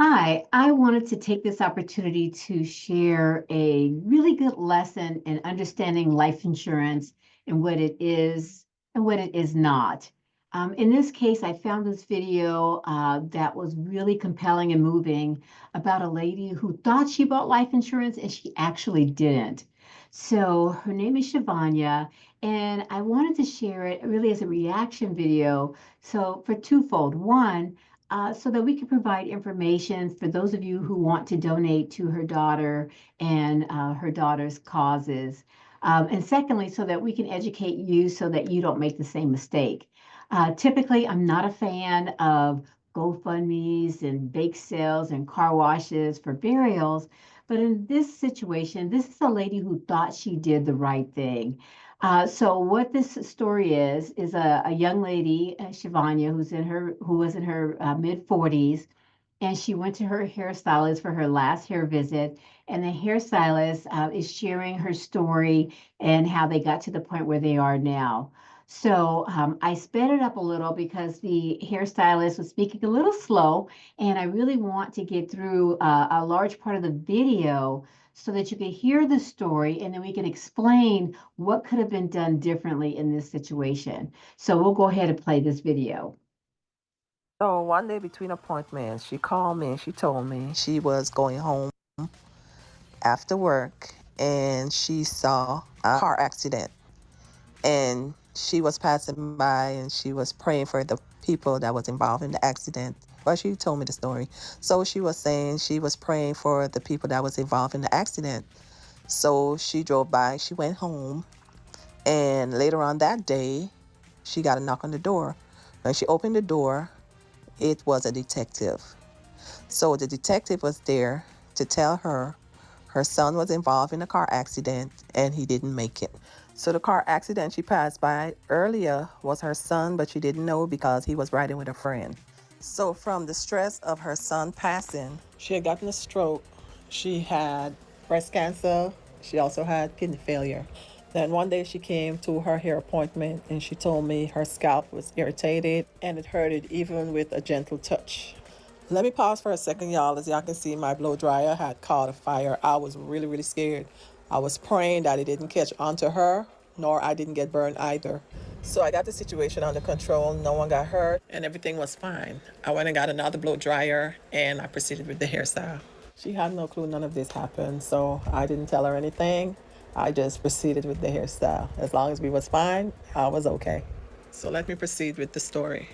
Hi, I wanted to take this opportunity to share a really good lesson in understanding life insurance and what it is and what it is not. In this case, I found this video that was really compelling and moving about a lady who thought she bought life insurance and she actually didn't. So her name is Shavanya, and I wanted to share it really as a reaction video. So for twofold. One, so that we can provide information for those of you who want to donate to her daughter and her daughter's causes. And secondly, so that we can educate you so that you don't make the same mistake. Typically, I'm not a fan of GoFundMe's and bake sales and car washes for burials. But in this situation, this is a lady who thought she did the right thing. So what this story is a young lady, Shivanya, who was in her mid 40s, and she went to her hairstylist for her last hair visit. And the hairstylist is sharing her story and how they got to the point where they are now. So I sped it up a little because the hairstylist was speaking a little slow, and I really want to get through a large part of the video so that you can hear the story and then we can explain what could have been done differently in this situation. So we'll go ahead and play this video. So one day between appointments, she called me and she told me she was going home after work and she saw a car accident. And she was passing by and she was praying for the people that was involved in the accident. Well, she told me the story. So she was saying she was praying for the people that was involved in the accident. So she drove by, she went home, and later on that day, she got a knock on the door. When she opened the door, it was a detective. So the detective was there to tell her son was involved in a car accident and he didn't make it. So the car accident she passed by earlier was her son, but she didn't know because he was riding with a friend. So from the stress of her son passing, she had gotten a stroke. She had breast cancer. She also had kidney failure. Then one day she came to her hair appointment and she told me her scalp was irritated and it hurted even with a gentle touch. Let me pause for a second, y'all. As y'all can see, my blow dryer had caught a fire. I was really, really scared. I was praying that it didn't catch onto her, nor I didn't get burned either. So I got the situation under control. No one got hurt, and everything was fine. I went and got another blow dryer, and I proceeded with the hairstyle. She had no clue none of this happened, so I didn't tell her anything. I just proceeded with the hairstyle. As long as we was fine, I was okay. So let me proceed with the story.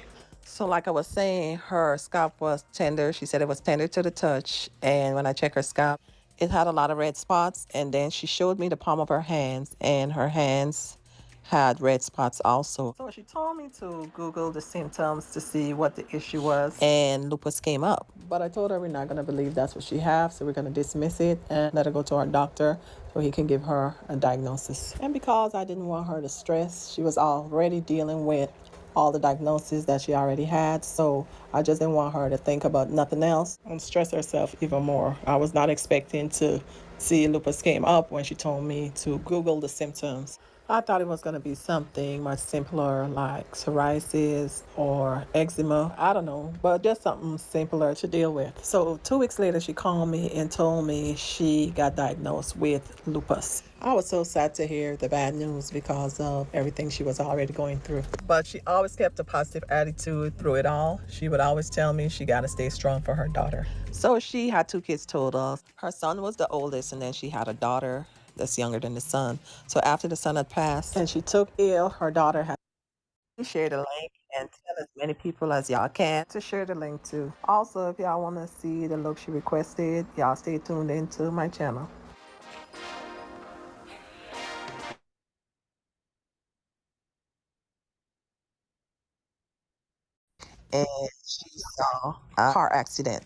So like I was saying, her scalp was tender. She said it was tender to the touch. And when I checked her scalp, it had a lot of red spots. And then she showed me the palm of her hands, and her hands had red spots also. So she told me to Google the symptoms to see what the issue was, and lupus came up. But I told her we're not going to believe that's what she has, so we're going to dismiss it and let her go to our doctor so he can give her a diagnosis. And because I didn't want her to stress, she was already dealing with all the diagnoses that she already had. So I just didn't want her to think about nothing else and stress herself even more. I was not expecting to see lupus came up when she told me to Google the symptoms. I thought it was going to be something much simpler like psoriasis or eczema. I don't know, but just something simpler to deal with. So 2 weeks later, she called me and told me she got diagnosed with lupus. I was so sad to hear the bad news because of everything she was already going through. But she always kept a positive attitude through it all. She would always tell me she got to stay strong for her daughter. So she had 2 kids total. Her son was the oldest, and then she had a daughter that's younger than the son. So after the son had passed and she took ill, her daughter had share the link and tell as many people as y'all can to share the link to. Also, if y'all want to see the look she requested, y'all stay tuned into my channel. And she saw a car accident,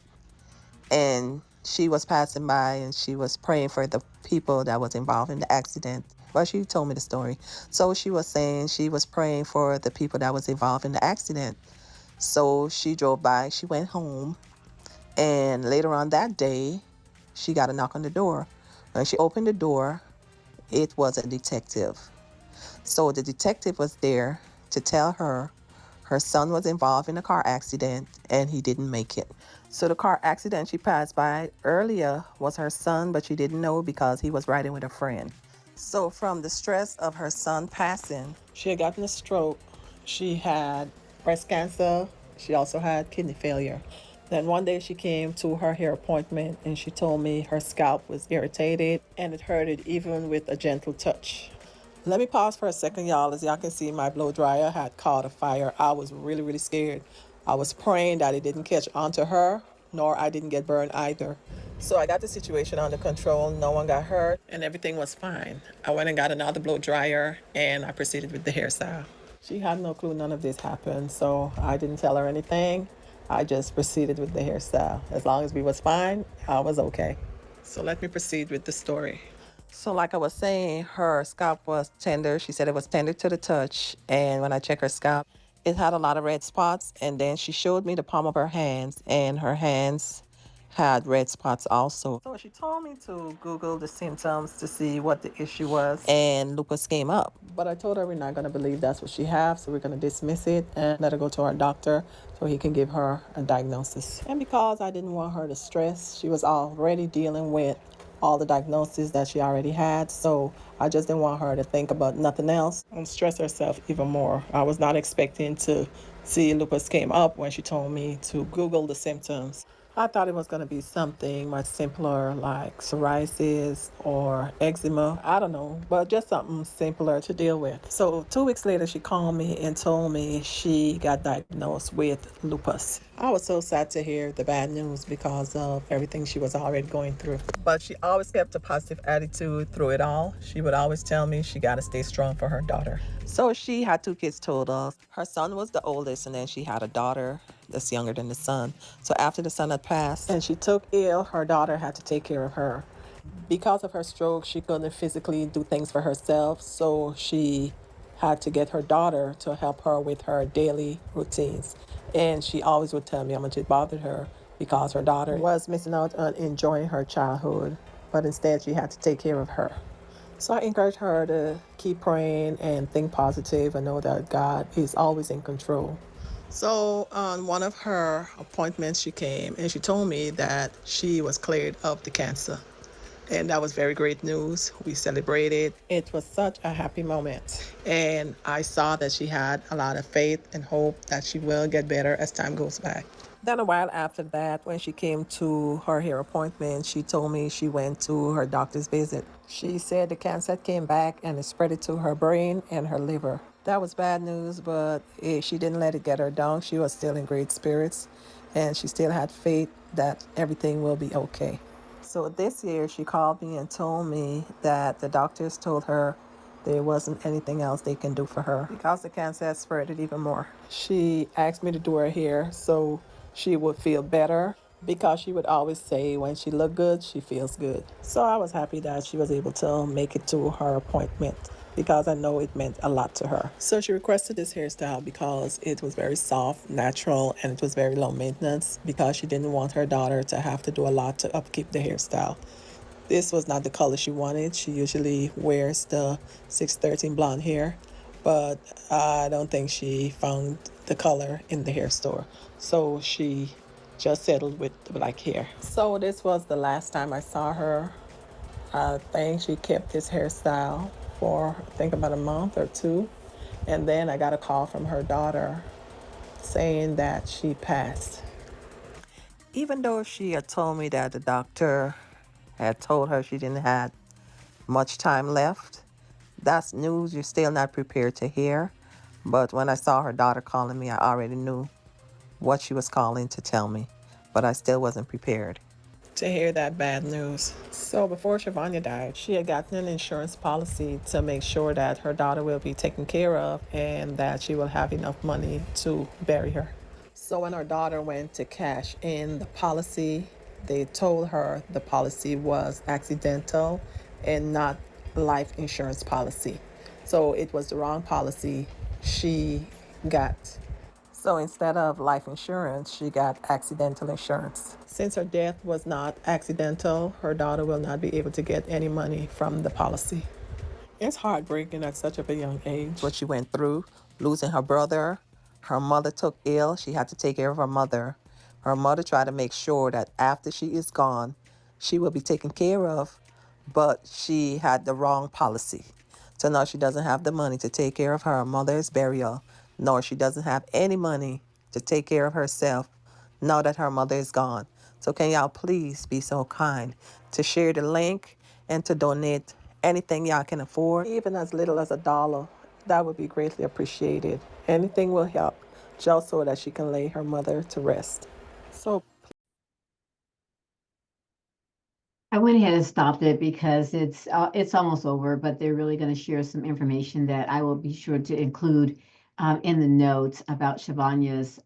and she was passing by and she was praying for the people that was involved in the accident. Well, she told me the story. So she was saying she was praying for the people that was involved in the accident. So she drove by, she went home, and later on that day, she got a knock on the door. When she opened the door, it was a detective. So the detective was there to tell her Her son was involved in a car accident and he didn't make it. So the car accident she passed by earlier was her son, but she didn't know because he was riding with a friend. So from the stress of her son passing, she had gotten a stroke. She had breast cancer. She also had kidney failure. Then one day she came to her hair appointment and she told me her scalp was irritated and it hurted even with a gentle touch. Let me pause for a second, y'all. As y'all can see, my blow dryer had caught a fire. I was really, really scared. I was praying that it didn't catch onto her, nor I didn't get burned either. So I got the situation under control. No one got hurt, and everything was fine. I went and got another blow dryer, and I proceeded with the hairstyle. She had no clue none of this happened, so I didn't tell her anything. I just proceeded with the hairstyle. As long as we was fine, I was okay. So let me proceed with the story. So like I was saying, her scalp was tender. She said it was tender to the touch. And when I checked her scalp, it had a lot of red spots. And then she showed me the palm of her hands, and her hands had red spots also. So she told me to Google the symptoms to see what the issue was, and lupus came up. But I told her we're not going to believe that's what she has, so we're going to dismiss it and let her go to our doctor so he can give her a diagnosis. And because I didn't want her to stress, she was already dealing with all the diagnoses that she already had, so I just didn't want her to think about nothing else and stress herself even more. I was not expecting to see lupus came up when she told me to Google the symptoms. I thought it was going to be something much simpler like psoriasis or eczema. I don't know, but just something simpler to deal with. So 2 weeks later, she called me and told me she got diagnosed with lupus. I was so sad to hear the bad news because of everything she was already going through. But she always kept a positive attitude through it all. She would always tell me she got to stay strong for her daughter. So she had 2 kids total. Her son was the oldest, and then she had a daughter that's younger than the son. So after the son had passed and she took ill, her daughter had to take care of her. Because of her stroke, she couldn't physically do things for herself, so she had to get her daughter to help her with her daily routines. And she always would tell me how much it bothered her because her daughter was missing out on enjoying her childhood, but instead she had to take care of her. So I encourage her to keep praying and think positive and know that God is always in control. So on one of her appointments, she came and she told me that she was cleared of the cancer. And that was very great news. We celebrated. It was such a happy moment. And I saw that she had a lot of faith and hope that she will get better as time goes by. Then a while after that, when she came to her hair appointment, she told me she went to her doctor's visit. She said the cancer came back and it spread it to her brain and her liver. That was bad news, but she didn't let it get her down. She was still in great spirits, and she still had faith that everything will be okay. So this year, she called me and told me that the doctors told her there wasn't anything else they can do for her because the cancer had spread it even more. She asked me to do her hair so she would feel better because she would always say when she looked good, she feels good. So I was happy that she was able to make it to her appointment because I know it meant a lot to her. So she requested this hairstyle because it was very soft, natural, and it was very low maintenance because she didn't want her daughter to have to do a lot to upkeep the hairstyle. This was not the color she wanted. She usually wears the 613 blonde hair, but I don't think she found the color in the hair store. So she just settled with the black hair. So this was the last time I saw her. I think she kept this hairstyle for, I think, about a month or two. And then I got a call from her daughter saying that she passed. Even though she had told me that the doctor had told her she didn't have much time left, that's news you're still not prepared to hear. But when I saw her daughter calling me, I already knew what she was calling to tell me, but I still wasn't prepared to hear that bad news. So before Shavanya died, she had gotten an insurance policy to make sure that her daughter will be taken care of and that she will have enough money to bury her. So when her daughter went to cash in the policy, they told her the policy was accidental and not life insurance policy. So it was the wrong policy she got. So instead of life insurance, she got accidental insurance. Since her death was not accidental, her daughter will not be able to get any money from the policy. It's heartbreaking at such a young age what she went through, losing her brother, Her mother took ill. She had to take care of her mother. Her mother tried to make sure that after she is gone, she will be taken care of, but she had the wrong policy. So now she doesn't have the money to take care of her mother's burial, nor she doesn't have any money to take care of herself now that her mother is gone. So can y'all please be so kind to share the link and to donate anything y'all can afford, even as little as $1. That would be greatly appreciated. Anything will help, just so that she can lay her mother to rest. So I went ahead and stopped it because it's almost over, but they're really going to share some information that I will be sure to include in the notes about Shavonya's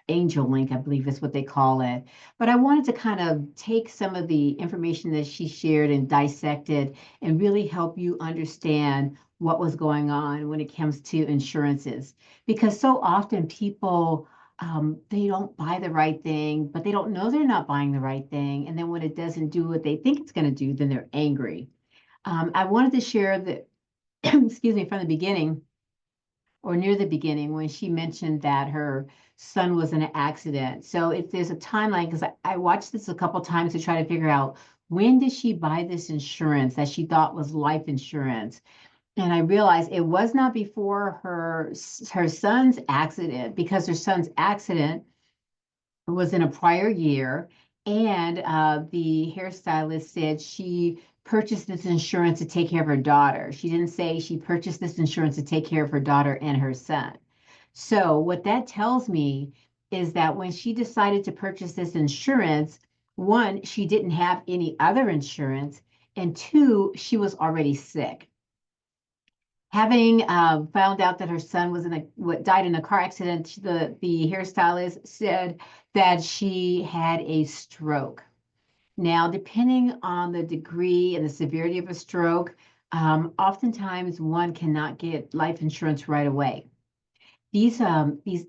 angel link, I believe is what they call it. But I wanted to kind of take some of the information that she shared and dissect it and really help you understand what was going on when it comes to insurances. Because so often people they don't buy the right thing, but they don't know they're not buying the right thing. And then when it doesn't do what they think it's going to do, then they're angry. I wanted to share that, excuse me, from the beginning or near the beginning when she mentioned that her son was in an accident. So if there's a timeline, because I watched this a couple times to try to figure out when did she buy this insurance that she thought was life insurance. And I realized it was not before her son's accident, because her son's accident was in a prior year, and the hairstylist said she purchased this insurance to take care of her daughter. She didn't say she purchased this insurance to take care of her daughter and her son. So what that tells me is that when she decided to purchase this insurance, one, she didn't have any other insurance, and two, she was already sick. Having found out that her son was died in a car accident, the hairstylist said that she had a stroke. Now, depending on the degree and the severity of a stroke, oftentimes one cannot get life insurance right away. These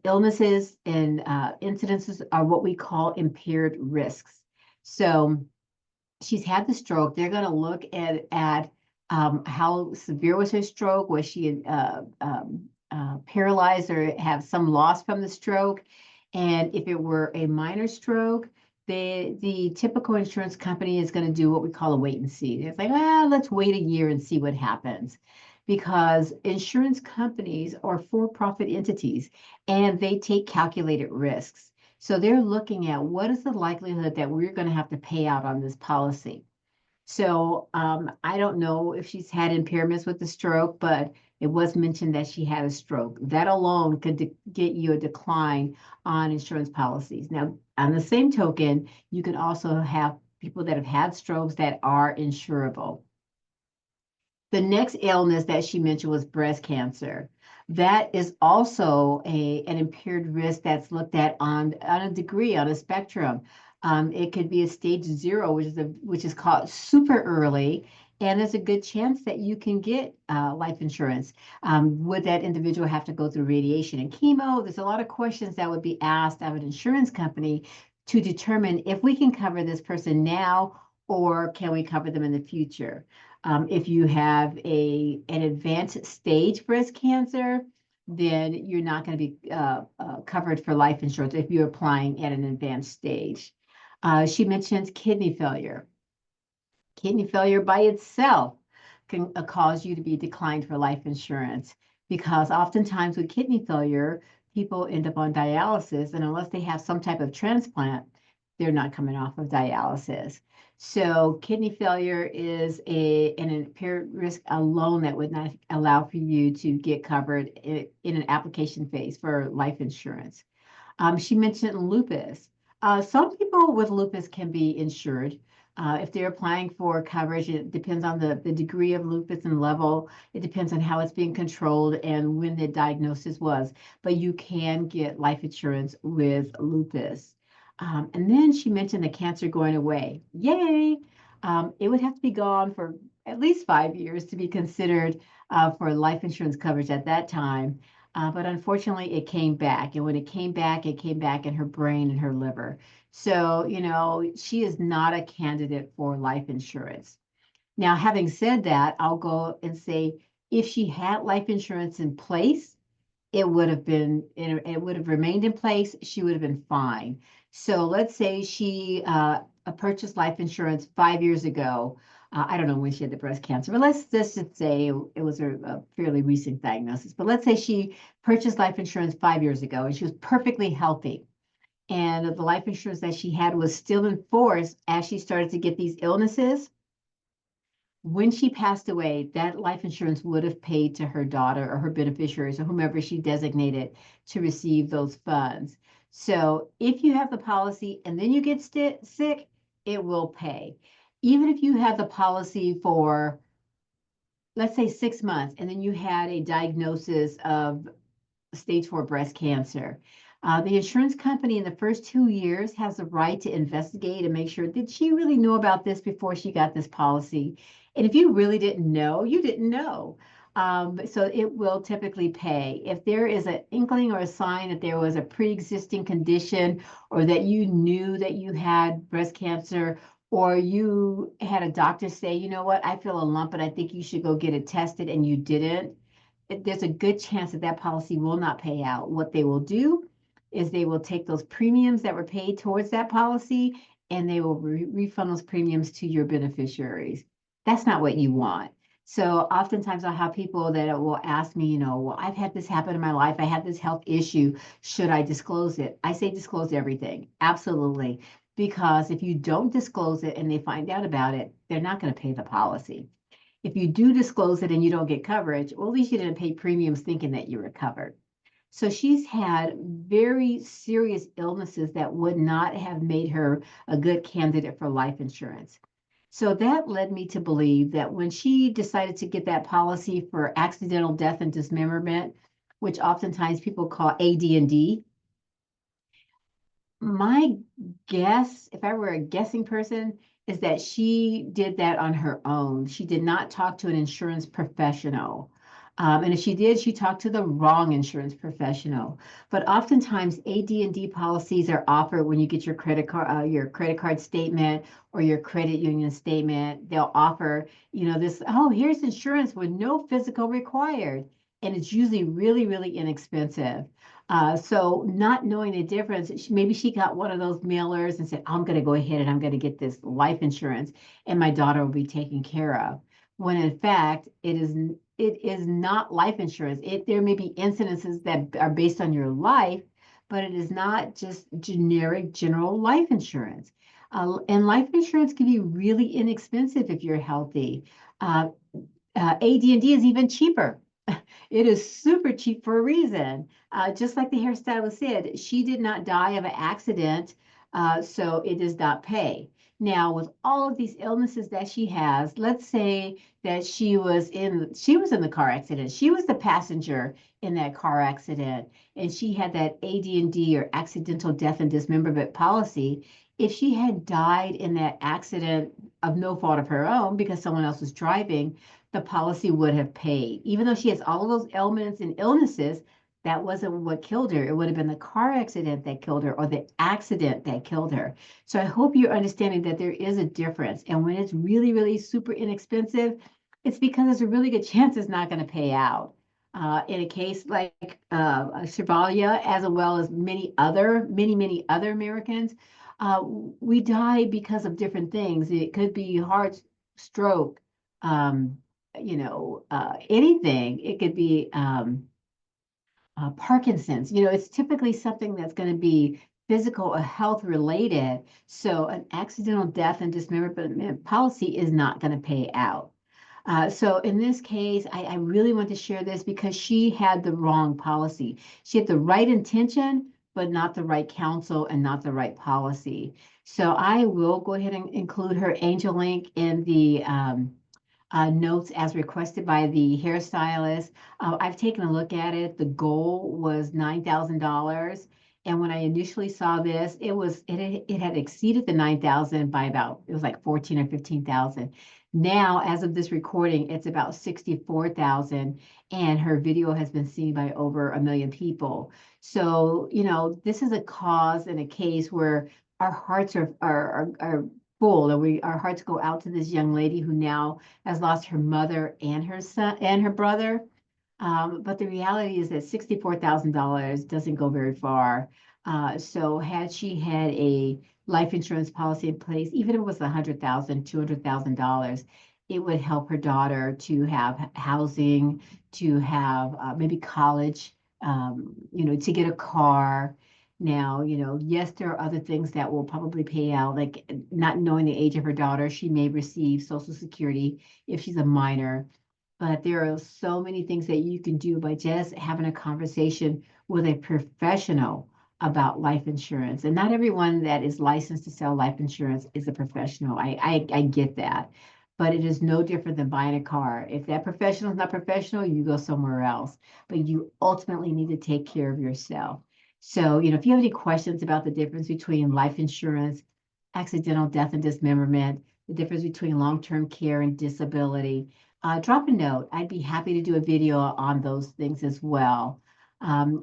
illnesses and incidences are what we call impaired risks. So she's had the stroke. They're going to look at how severe was her stroke. Was she paralyzed or have some loss from the stroke? And if it were a minor stroke, the typical insurance company is going to do what we call a wait and see. It's like, let's wait a year and see what happens. Because insurance companies are for-profit entities and they take calculated risks. So they're looking at what is the likelihood that we're going to have to pay out on this policy. So I don't know if she's had impairments with the stroke, but it was mentioned that she had a stroke. That alone could get you a decline on insurance policies. Now, on the same token, you can also have people that have had strokes that are insurable. The next illness that she mentioned was breast cancer. That is also an impaired risk that's looked at on a degree, on a spectrum. It could be a stage 0, which is called super early, and there's a good chance that you can get life insurance. Would that individual have to go through radiation and chemo? There's a lot of questions that would be asked of an insurance company to determine if we can cover this person now or can we cover them in the future. If you have an advanced stage breast cancer, then you're not going to be covered for life insurance if you're applying at an advanced stage. She mentions kidney failure. Kidney failure by itself can cause you to be declined for life insurance, because oftentimes with kidney failure, people end up on dialysis, and unless they have some type of transplant, they're not coming off of dialysis. So kidney failure is an impaired risk alone that would not allow for you to get covered in an application phase for life insurance. She mentioned lupus. Some people with lupus can be insured. If they're applying for coverage, it depends on the degree of lupus and level. It depends on how it's being controlled and when the diagnosis was. But you can get life insurance with lupus. And then she mentioned the cancer going away. Yay! It would have to be gone for at least 5 years to be considered for life insurance coverage at that time. But unfortunately, it came back. And when it came back in her brain and her liver. So, she is not a candidate for life insurance. Now, having said that, I'll go and say if she had life insurance in place, it would have been, it would have remained in place. She would have been fine. So let's say she purchased life insurance 5 years ago. I don't know when she had the breast cancer, but let's just say it was a fairly recent diagnosis. But let's say she purchased life insurance 5 years ago and she was perfectly healthy. And the life insurance that she had was still in force as she started to get these illnesses. When she passed away, that life insurance would have paid to her daughter or her beneficiaries or whomever she designated to receive those funds. So if you have the policy and then you get sick, it will pay. Even if you have the policy for, let's say, 6 months, and then you had a diagnosis of stage 4 breast cancer. The insurance company in the first 2 years has the right to investigate and make sure, did she really know about this before she got this policy? And if you really didn't know, you didn't know. So it will typically pay. If there is an inkling or a sign that there was a pre-existing condition or that you knew that you had breast cancer, or you had a doctor say, you know what, I feel a lump and I think you should go get it tested, and you didn't, there's a good chance that that policy will not pay out. What they will do is they will take those premiums that were paid towards that policy and they will refund those premiums to your beneficiaries. That's not what you want. So oftentimes I'll have people that will ask me, well, I've had this happen in my life. I had this health issue. Should I disclose it? I say disclose everything. Absolutely. Because if you don't disclose it and they find out about it, they're not going to pay the policy. If you do disclose it and you don't get coverage, well, at least you didn't pay premiums thinking that you were covered. So she's had very serious illnesses that would not have made her a good candidate for life insurance. So that led me to believe that when she decided to get that policy for accidental death and dismemberment, which oftentimes people call AD&D, my guess, if I were a guessing person, is that she did that on her own. She did not talk to an insurance professional. And if she did, she talked to the wrong insurance professional. But oftentimes, AD&D policies are offered when you get your credit card statement or your credit union statement. They'll offer, this, oh, here's insurance with no physical required. And it's usually really, really inexpensive. So not knowing the difference, maybe she got one of those mailers and said, I'm going to go ahead and I'm going to get this life insurance and my daughter will be taken care of. When in fact, it is not life insurance. There may be incidences that are based on your life, but it is not just generic general life insurance. And life insurance can be really inexpensive if you're healthy. Uh, AD&D is even cheaper. It is super cheap for a reason. Just like the hairstylist said, she did not die of an accident, so it does not pay. Now, with all of these illnesses that she has, let's say that she was in the car accident. She was the passenger in that car accident, and she had that AD&D or accidental death and dismemberment policy. If she had died in that accident of no fault of her own because someone else was driving, the policy would have paid. Even though she has all of those ailments and illnesses, that wasn't what killed her. It would have been the car accident that killed her or the accident that killed her. So I hope you're understanding that there is a difference. And when it's really, really super inexpensive, it's because there's a really good chance it's not going to pay out. In a case like Chevalia, as well as many, many other Americans, we die because of different things. It could be heart stroke, um, anything. It could be Parkinson's. It's typically something that's going to be physical or health related. So an accidental death and dismemberment policy is not going to pay out. So in this case, I really want to share this because she had the wrong policy. She had the right intention, but not the right counsel and not the right policy. So I will go ahead and include her angel link in the notes as requested by the hairstylist. I've taken a look at it. The goal was $9,000. And when I initially saw this, it had exceeded the 9,000 by about, it was like 14 or 15,000. Now, as of this recording, it's about 64,000, and her video has been seen by over 1 million people. So, this is a cause and a case where our hearts are full, and our hearts go out to this young lady who now has lost her mother and her son and her brother. But the reality is that $64,000 doesn't go very far. So had she had a life insurance policy in place, even if it was $100,000, $200,000, it would help her daughter to have housing, to have maybe college, to get a car. Now, yes, there are other things that will probably pay out, like not knowing the age of her daughter, she may receive Social Security if she's a minor. But there are so many things that you can do by just having a conversation with a professional about life insurance. And not everyone that is licensed to sell life insurance is a professional. I get that. But it is no different than buying a car. If that professional is not professional, you go somewhere else. But you ultimately need to take care of yourself. So, if you have any questions about the difference between life insurance, accidental death and dismemberment, the difference between long-term care and disability, drop a note. I'd be happy to do a video on those things as well.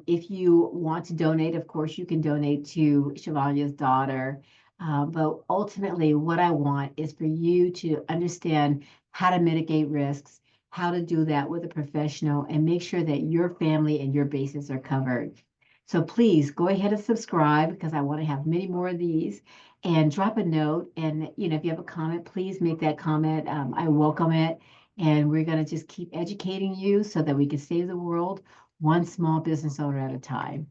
If you want to donate, of course, you can donate to Shivania's daughter. But ultimately, what I want is for you to understand how to mitigate risks, how to do that with a professional, and make sure that your family and your bases are covered. So please go ahead and subscribe because I want to have many more of these, and drop a note. And, if you have a comment, please make that comment. I welcome it. And we're going to just keep educating you so that we can save the world one small business owner at a time.